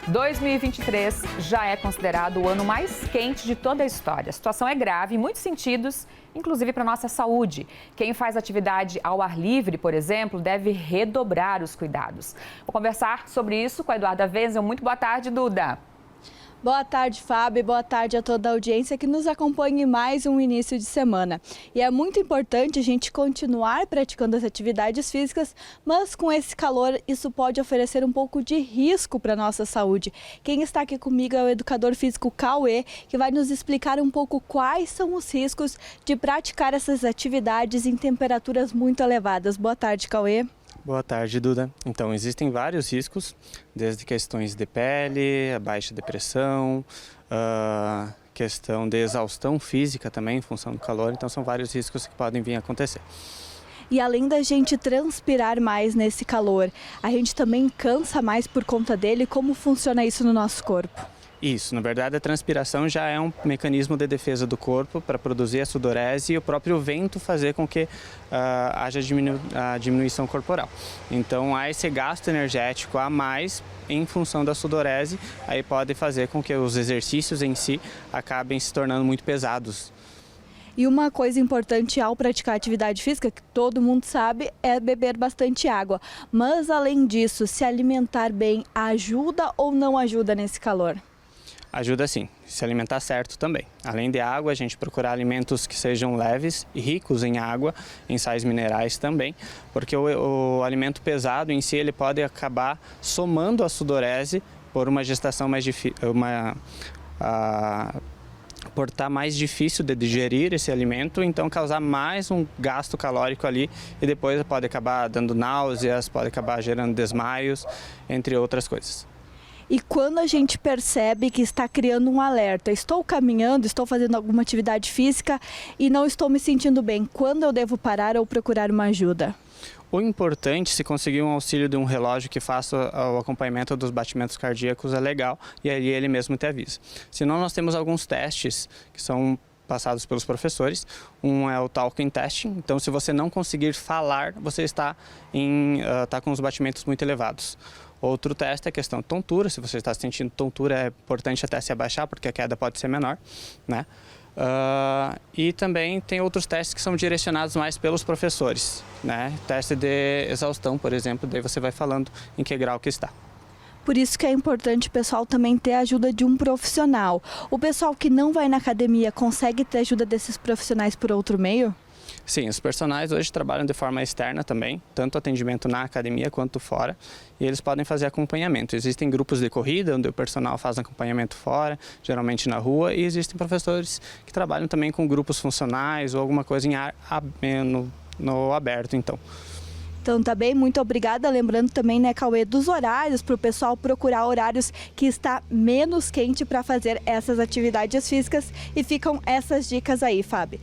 2023 já é considerado o ano mais quente de toda a história. A situação é grave em muitos sentidos, inclusive para a nossa saúde. Quem faz atividade ao ar livre, por exemplo, deve redobrar os cuidados. Vou conversar sobre isso com a Eduarda Wenzel. Muito boa tarde, Duda. Boa tarde, Fábio. Boa tarde a toda a audiência que nos acompanha em mais um início de semana. E é muito importante a gente continuar praticando as atividades físicas, mas com esse calor isso pode oferecer um pouco de risco para a nossa saúde. Quem está aqui comigo é o educador físico Cauê, que vai nos explicar um pouco quais são os riscos de praticar essas atividades em temperaturas muito elevadas. Boa tarde, Cauê. Boa tarde, Duda. Então, existem vários riscos, desde questões de pele, a baixa depressão, questão de exaustão física também, em função do calor. Então, são vários riscos que podem vir a acontecer. E além da gente transpirar mais nesse calor, a gente também cansa mais por conta dele. Como funciona isso no nosso corpo? Isso, na verdade a transpiração já é um mecanismo de defesa do corpo para produzir a sudorese e o próprio vento fazer com que haja a diminuição corporal. Então há esse gasto energético a mais em função da sudorese, aí pode fazer com que os exercícios em si acabem se tornando muito pesados. E uma coisa importante ao praticar atividade física, que todo mundo sabe, é beber bastante água. Mas além disso, se alimentar bem ajuda ou não ajuda nesse calor? Ajuda sim, se alimentar certo também. Além de água, a gente procurar alimentos que sejam leves e ricos em água, em sais minerais também, porque o alimento pesado em si ele pode acabar somando a sudorese por uma gestação mais difícil, por estar mais difícil de digerir esse alimento, então causar mais um gasto calórico ali e depois pode acabar dando náuseas, pode acabar gerando desmaios, entre outras coisas. E quando a gente percebe que está criando um alerta, estou caminhando, estou fazendo alguma atividade física e não estou me sentindo bem, quando eu devo parar ou procurar uma ajuda? O importante, se conseguir um auxílio de um relógio que faça o acompanhamento dos batimentos cardíacos, é legal e aí ele mesmo te avisa. Senão nós temos alguns testes que são passados pelos professores. Um é o talking testing, então se você não conseguir falar, você está com os batimentos muito elevados. Outro teste é a questão de tontura, se você está sentindo tontura é importante até se abaixar, porque a queda pode ser menor, né? E também tem outros testes que são direcionados mais pelos professores, né? Teste de exaustão, por exemplo, daí você vai falando em que grau que está. Por isso que é importante o pessoal também ter a ajuda de um profissional. O pessoal que não vai na academia consegue ter ajuda desses profissionais por outro meio? Sim, os personagens hoje trabalham de forma externa também, tanto atendimento na academia quanto fora, e eles podem fazer acompanhamento. Existem grupos de corrida onde o personal faz acompanhamento fora, geralmente na rua, e existem professores que trabalham também com grupos funcionais ou alguma coisa no aberto, então. Então tá bem, muito obrigada. Lembrando também, né, Cauê, dos horários, para o pessoal procurar horários que está menos quente para fazer essas atividades físicas. E ficam essas dicas aí, Fábio.